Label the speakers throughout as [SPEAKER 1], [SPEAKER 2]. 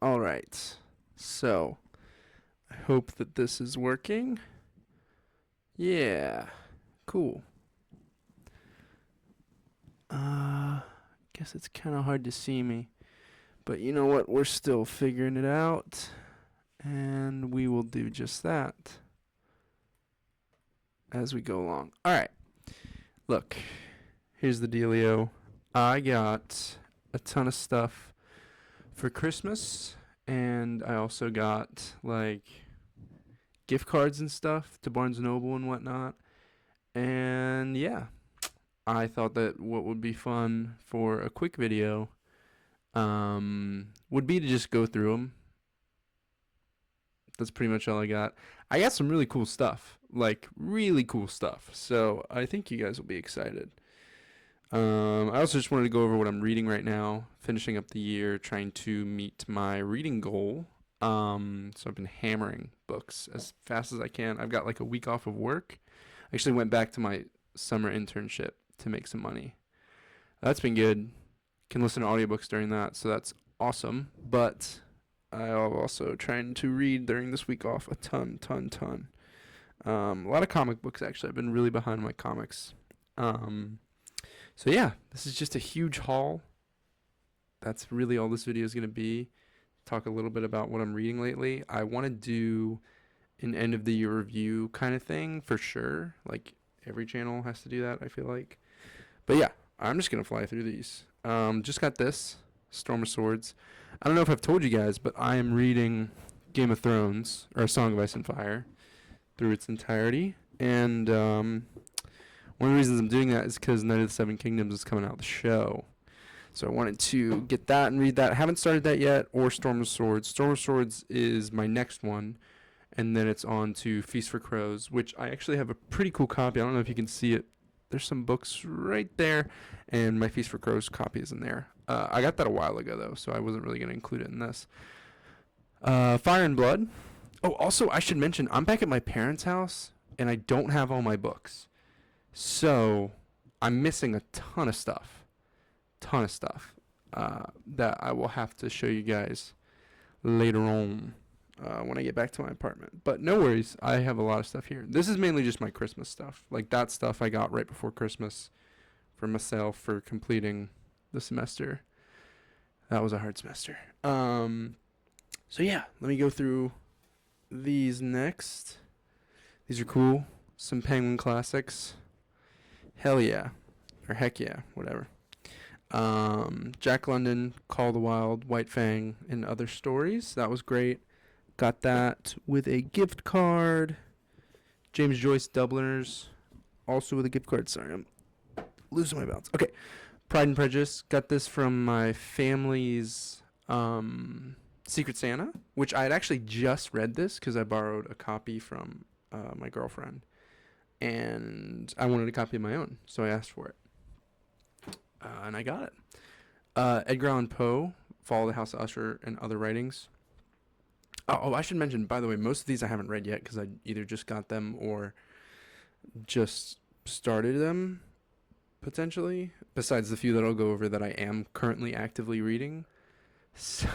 [SPEAKER 1] All right. So, I hope that this is working. Yeah. Cool. Guess it's kind of hard to see me. But you know what? We're still figuring it out. And we will do just that as we go along. All right. Look, here's the dealio. I got a ton of stuff for Christmas, and I also got like gift cards and stuff to Barnes and Noble and whatnot. And yeah, I thought that what would be fun for a quick video would be to just go through them. That's pretty much all I got. I got some really cool stuff, like really cool stuff. So I think you guys will be excited. I also just wanted to go over what I'm reading right now, finishing up the year, trying to meet my reading goal. So I've been hammering books as fast as I can. I've got like a week off of work. I actually went back to my summer internship to make some money. That's been good. Can listen to audiobooks during that, so that's awesome. But I'm also trying to read during this week off a ton. A lot of comic books, actually. I've been really behind my comics. So yeah, this is just a huge haul. That's really all this video is going to be. Talk a little bit about what I'm reading lately. I want to do an end of the year review kind of thing for sure. Like every channel has to do that, I feel like. But yeah, I'm just going to fly through these. Just got this, Storm of Swords. I don't know if I've told you guys, but I am reading Game of Thrones, or Song of Ice and Fire, through its entirety. And one of the reasons I'm doing that is because Night of the Seven Kingdoms is coming out the show. So I wanted to get that and read that. I haven't started that yet, or Storm of Swords. Storm of Swords is my next one. And then it's on to Feast for Crows, which I actually have a pretty cool copy. I don't know if you can see it. There's some books right there, and my Feast for Crows copy is in there. I got that a while ago, though, so I wasn't really going to include it in this. Fire and Blood. Oh, also, I should mention, I'm back at my parents' house, and I don't have all my books. So, I'm missing a ton of stuff. That I will have to show you guys later on when I get back to my apartment. But no worries, I have a lot of stuff here. This is mainly just my Christmas stuff. Like that stuff I got right before Christmas for myself for completing the semester. That was a hard semester. So yeah, let me go through these next. These are cool. Some Penguin classics. Hell yeah. Or heck yeah, whatever. Jack London, Call the Wild, White Fang, and Other Stories. That was great. Got that with a gift card. James Joyce Dubliners, also with a gift card. Sorry, I'm losing my balance. Okay. Pride and Prejudice. Got this from my family's Secret Santa, which I had actually just read this because I borrowed a copy from my girlfriend. And I wanted a copy of my own, so I asked for it. And I got it. Edgar Allan Poe, Fall of the House of Usher, and Other Writings. Oh, I should mention, by the way, most of these I haven't read yet because I either just got them or just started them, potentially, besides the few that I'll go over that I am currently actively reading. So,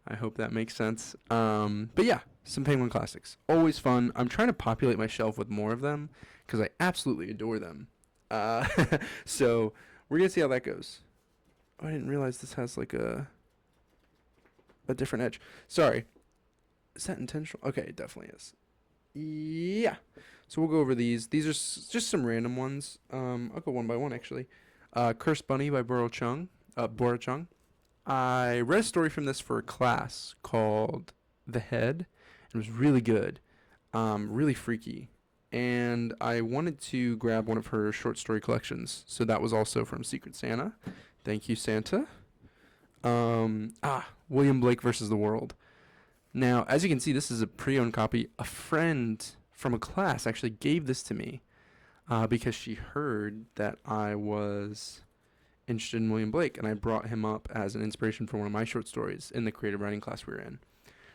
[SPEAKER 1] I hope that makes sense. But yeah, some Penguin classics. Always fun. I'm trying to populate my shelf with more of them because I absolutely adore them. So, we're going to see how that goes. Oh, I didn't realize this has like a different edge. Sorry. Is that intentional? Okay, it definitely is. Yeah. So we'll go over these. These are just some random ones. I'll go one by one, actually. Cursed Bunny by Bora Chung. I read a story from this for a class called The Head. It was really good. Really freaky. And I wanted to grab one of her short story collections. So that was also from Secret Santa. Thank you, Santa. William Blake versus the World. Now, as you can see, this is a pre-owned copy. A friend from a class actually gave this to me because she heard that I was interested in William Blake, and I brought him up as an inspiration for one of my short stories in the creative writing class we were in.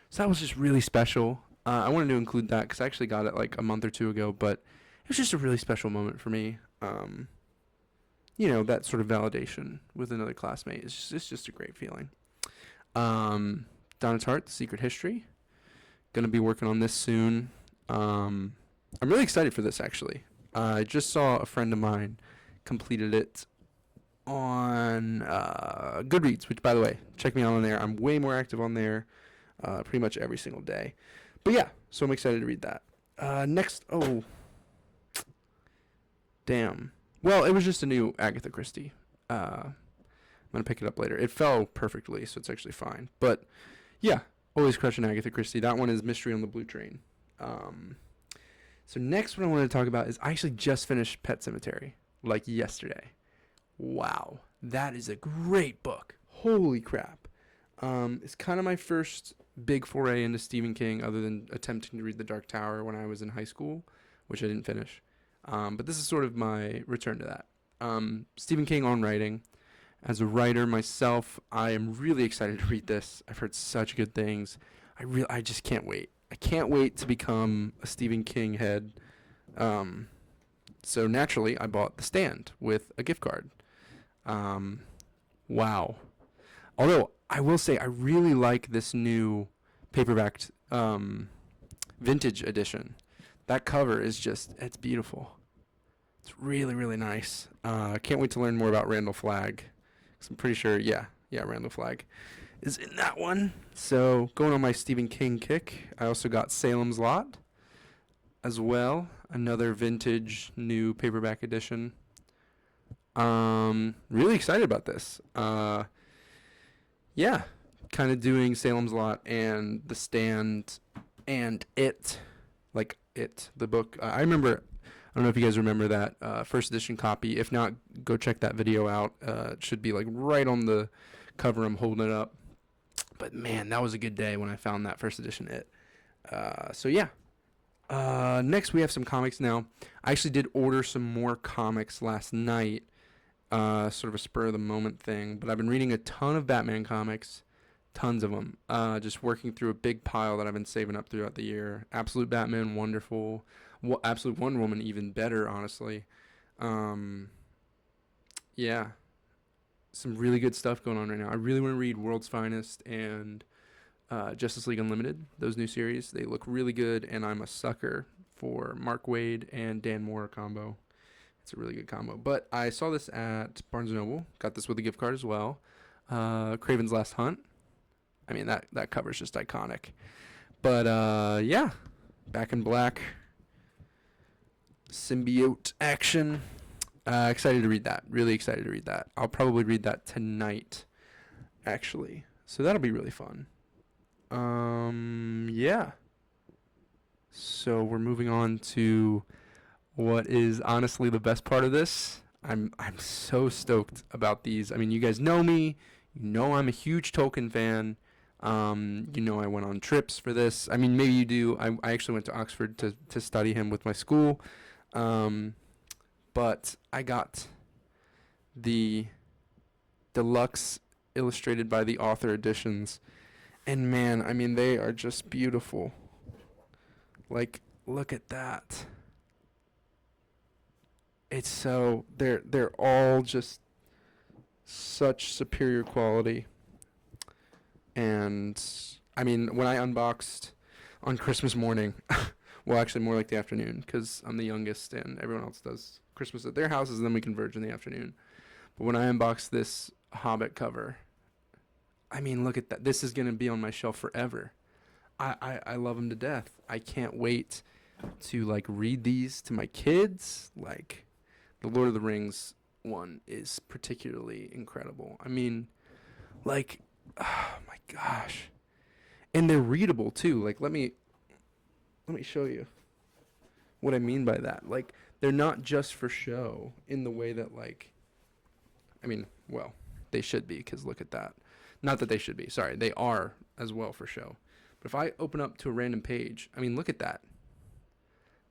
[SPEAKER 1] So that was just really special. I wanted to include that because I actually got it like a month or two ago, but it was just a really special moment for me. That sort of validation with another classmate. It's just a great feeling. Donna's Heart, The Secret History. Gonna be working on this soon. I'm really excited for this, actually. I just saw a friend of mine completed it on Goodreads, which, by the way, check me out on there. I'm way more active on there pretty much every single day. But yeah, so I'm excited to read that. Next, oh, damn. Well, it was just a new Agatha Christie. I'm going to pick it up later. It fell perfectly, so it's actually fine. But yeah, always crushing Agatha Christie. That one is Mystery on the Blue Train. So next what I wanted to talk about is I actually just finished Pet Sematary, like yesterday. Wow, that is a great book. Holy crap. It's kind of my first big foray into Stephen King other than attempting to read The Dark Tower when I was in high school, which I didn't finish. But this is sort of my return to that. Stephen King on writing. As a writer myself, I am really excited to read this. I've heard such good things. I just can't wait. I can't wait to become a Stephen King head. So naturally, I bought The Stand with a gift card. Wow. Although, I will say, I really like this new paperback vintage edition. That cover is just, it's beautiful. It's really, really nice. Can't wait to learn more about Randall Flagg. 'Cause I'm pretty sure, yeah, Randall Flagg is in that one. So, going on my Stephen King kick, I also got Salem's Lot as well. Another vintage new paperback edition. Really excited about this. Yeah, kind of doing Salem's Lot and The Stand and It, like It, the book. I remember, I don't know if you guys remember that first edition copy. If not, go check that video out. It should be like right on the cover. I'm holding it up. But man, that was a good day when I found that first edition It. So yeah. Next we have some comics now. I actually did order some more comics last night. Sort of a spur of the moment thing, but I've been reading a ton of Batman comics, tons of them. Just working through a big pile that I've been saving up throughout the year. Absolute Batman, wonderful. Absolute Wonder Woman, even better, honestly. Yeah, some really good stuff going on right now. I really want to read World's Finest and Justice League Unlimited. Those new series, they look really good, and I'm a sucker for Mark Waid and Dan Moore combo. It's a really good combo. But I saw this at Barnes & Noble. Got this with a gift card as well. Kraven's Last Hunt. I mean, that cover's just iconic. But, yeah. Back in Black. Symbiote action. Excited to read that. Really excited to read that. I'll probably read that tonight, actually. So that'll be really fun. Yeah. So we're moving on to what is honestly the best part of this. I'm so stoked about these. I mean, you guys know me. You know I'm a huge Tolkien fan. You know I went on trips for this. I mean, maybe you do. I actually went to Oxford to study him with my school. But I got the Deluxe illustrated by the author editions. And man, I mean, they are just beautiful. Like, look at that. It's so they're all just such superior quality. And I mean, when I unboxed on Christmas morning, well, actually more like the afternoon, because I'm the youngest and everyone else does Christmas at their houses, and then we converge in the afternoon. But when I unboxed this Hobbit cover, I mean, look at that. This is gonna be on my shelf forever. I love them to death. I can't wait to like read these to my kids. Like, the Lord of the Rings one is particularly incredible. I mean, like, oh my gosh. And they're readable too. Like, let me show you what I mean by that. Like, they're not just for show in the way that, like, I mean, well, they should be, because look at that. Not that they should be. Sorry, they are as well for show. But if I open up to a random page, I mean, look at that.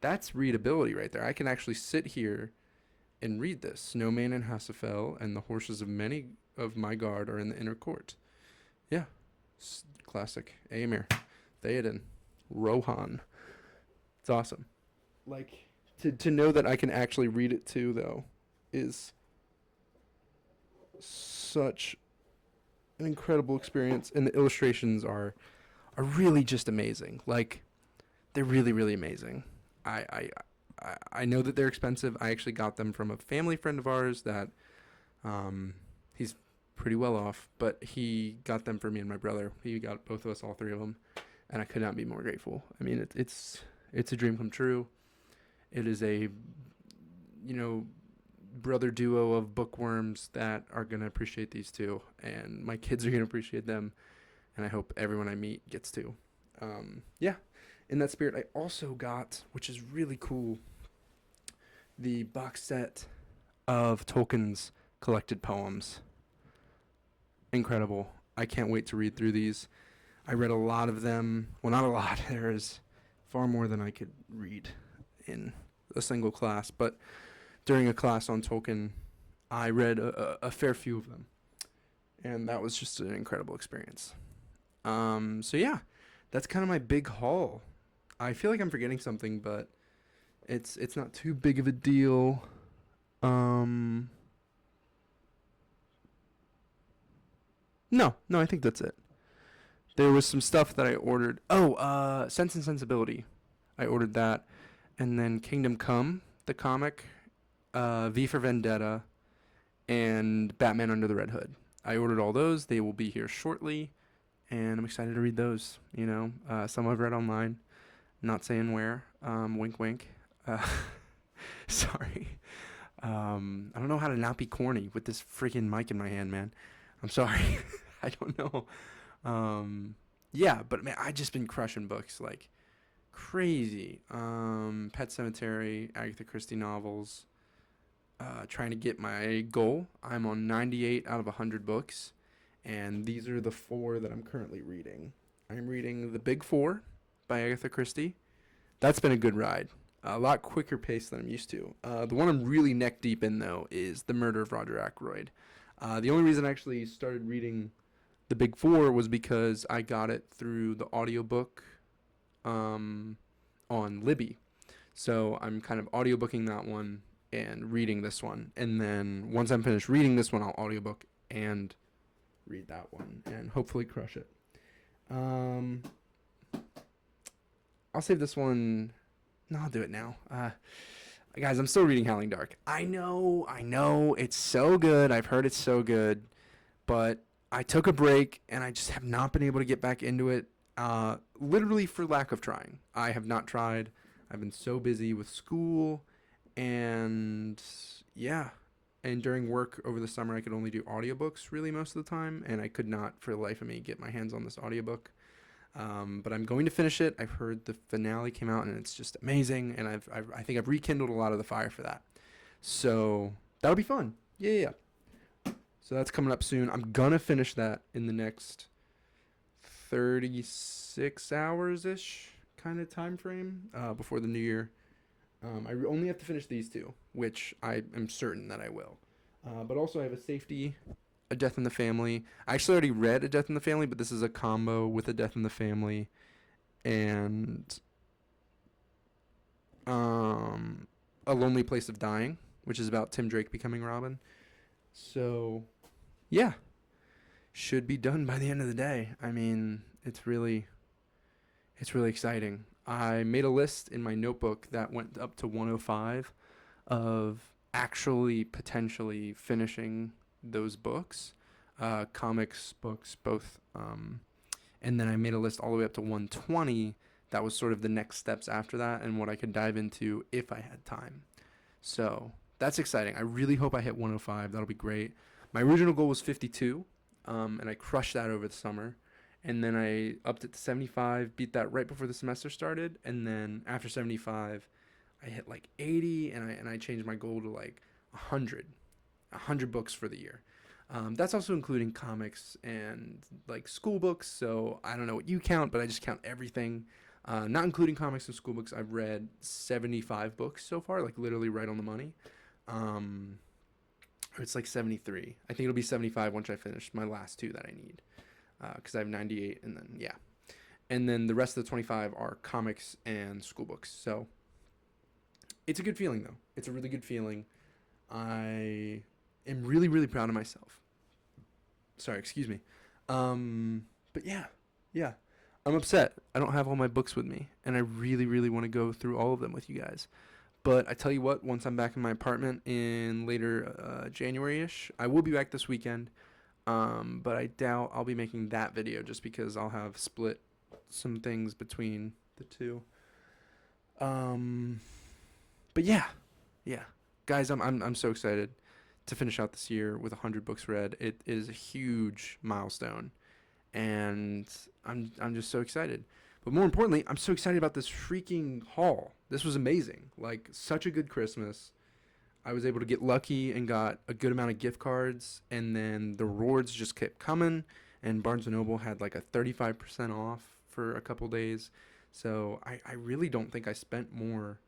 [SPEAKER 1] That's readability right there. I can actually sit here and read this. Snowman in Hasafel and the horses of many of my guard are in the inner court. Yeah. Classic. Aemir. Theoden. Rohan. It's awesome. Like, to know that I can actually read it too, though, is such an incredible experience, and the illustrations are really just amazing. Like, they're really, really amazing. I I I know that they're expensive. I actually got them from a family friend of ours that he's pretty well off, but he got them for me and my brother. He got both of us, all three of them, and I could not be more grateful. I mean, it's a dream come true. It is a, you know, brother duo of bookworms that are gonna appreciate these two, and my kids are gonna appreciate them, and I hope everyone I meet gets to. Yeah, in that spirit, I also got, which is really cool, the box set of Tolkien's collected poems. Incredible. I can't wait to read through these. I read a lot of them. Well, not a lot. There is far more than I could read in a single class. But during a class on Tolkien, I read a fair few of them. And that was just an incredible experience. So yeah, that's kind of my big haul. I feel like I'm forgetting something, but it's not too big of a deal. Um, no, I think that's it. There was some stuff that I ordered. Oh, Sense and Sensibility. I ordered that, and then Kingdom Come, the comic, V for Vendetta, and Batman Under the Red Hood. I ordered all those. They will be here shortly, and I'm excited to read those. Some I've read online. Not saying where. Wink, wink. Uh, sorry. I don't know how to not be corny with this freaking mic in my hand, man. I'm sorry. I don't know. Yeah, but man, I just been crushing books like crazy. Pet Cemetery, Agatha Christie novels. Trying to get my goal. I'm on 98 out of 100 books, and these are the four that I'm currently reading. I'm reading The Big Four by Agatha Christie. That's been a good ride. A lot quicker pace than I'm used to. The one I'm really neck deep in, though, is The Murder of Roger Ackroyd. The only reason I actually started reading The Big Four was because I got it through the audiobook on Libby. So I'm kind of audiobooking that one and reading this one. And then once I'm finished reading this one, I'll audiobook and read that one and hopefully crush it. I'll save this one. No, I'll do it now. Guys, I'm still reading Howling Dark. I know, it's so good. I've heard it's so good, but I took a break and I just have not been able to get back into it. Literally for lack of trying. I have not tried. I've been so busy with school, and yeah. And during work over the summer, I could only do audiobooks really most of the time, and I could not for the life of me get my hands on this audiobook. But I'm going to finish it. I've heard the finale came out and it's just amazing, and I think I've rekindled a lot of the fire for that. So that'll be fun. Yeah. So that's coming up soon. I'm gonna finish that in the next 36 hours ish kind of time frame before the new year. I only have to finish these two, which I am certain that I will. But also I have A Death in the Family. I actually already read A Death in the Family, but this is a combo with A Death in the Family and A Lonely Place of Dying, which is about Tim Drake becoming Robin. So, yeah, should be done by the end of the day. I mean, it's really exciting. I made a list in my notebook that went up to 105 of actually potentially finishing those books, comics, books, both. And then I made a list all the way up to 120. That was sort of the next steps after that and what I could dive into if I had time. So that's exciting. I really hope I hit 105. That'll be great. My original goal was 52, and I crushed that over the summer. And then I upped it to 75, beat that right before the semester started. And then after 75, I hit like 80, and I changed my goal to like 100 books for the year. That's also including comics and like school books. So I don't know what you count, but I just count everything. Not including comics and school books, I've read 75 books so far, like literally right on the money. It's like 73. I think it'll be 75 once I finish my last two that I need. Because I have 98, and then, yeah. And then the rest of the 25 are comics and school books. So it's a good feeling, though. It's a really good feeling. I am really, really proud of myself. Sorry, excuse me. But yeah, I'm upset. I don't have all my books with me, and I really, really want to go through all of them with you guys. But I tell you what, once I'm back in my apartment in later January-ish, I will be back this weekend. But I doubt I'll be making that video just because I'll have split some things between the two. Um, but yeah, guys, I'm so excited to finish out this year with 100 books read. It is a huge milestone, and I'm just so excited. But more importantly, I'm so excited about this freaking haul. This was amazing. Like, such a good Christmas. I was able to get lucky and got a good amount of gift cards, and then the rewards just kept coming, and Barnes & Noble had like a 35% off for a couple days. So I really don't think I spent more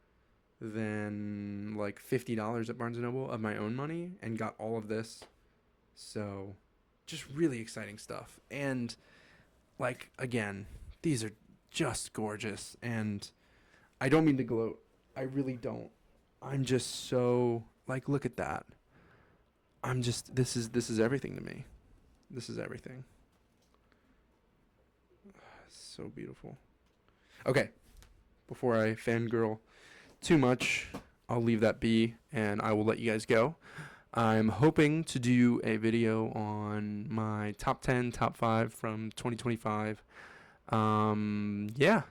[SPEAKER 1] than like $50 at Barnes & Noble of my own money and got all of this. So just really exciting stuff. And like, again, these are just gorgeous, and I don't mean to gloat. I really don't. I'm just so like, look at that. I'm just this is everything to me. This is everything. So beautiful. Okay, before I fangirl too much, I'll leave that be and I will let you guys go. I'm hoping to do a video on my top 10, top 5 from 2025. Yeah.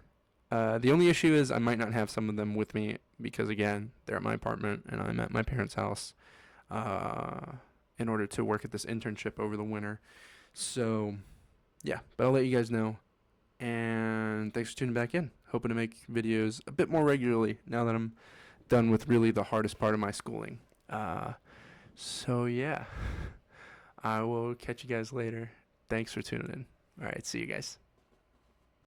[SPEAKER 1] The only issue is I might not have some of them with me because, again, they're at my apartment and I'm at my parents' house in order to work at this internship over the winter. So, yeah, but I'll let you guys know. And thanks for tuning back in. Hoping to make videos a bit more regularly now that I'm done with really the hardest part of my schooling. So, yeah, I will catch you guys later. Thanks for tuning in. All right, see you guys.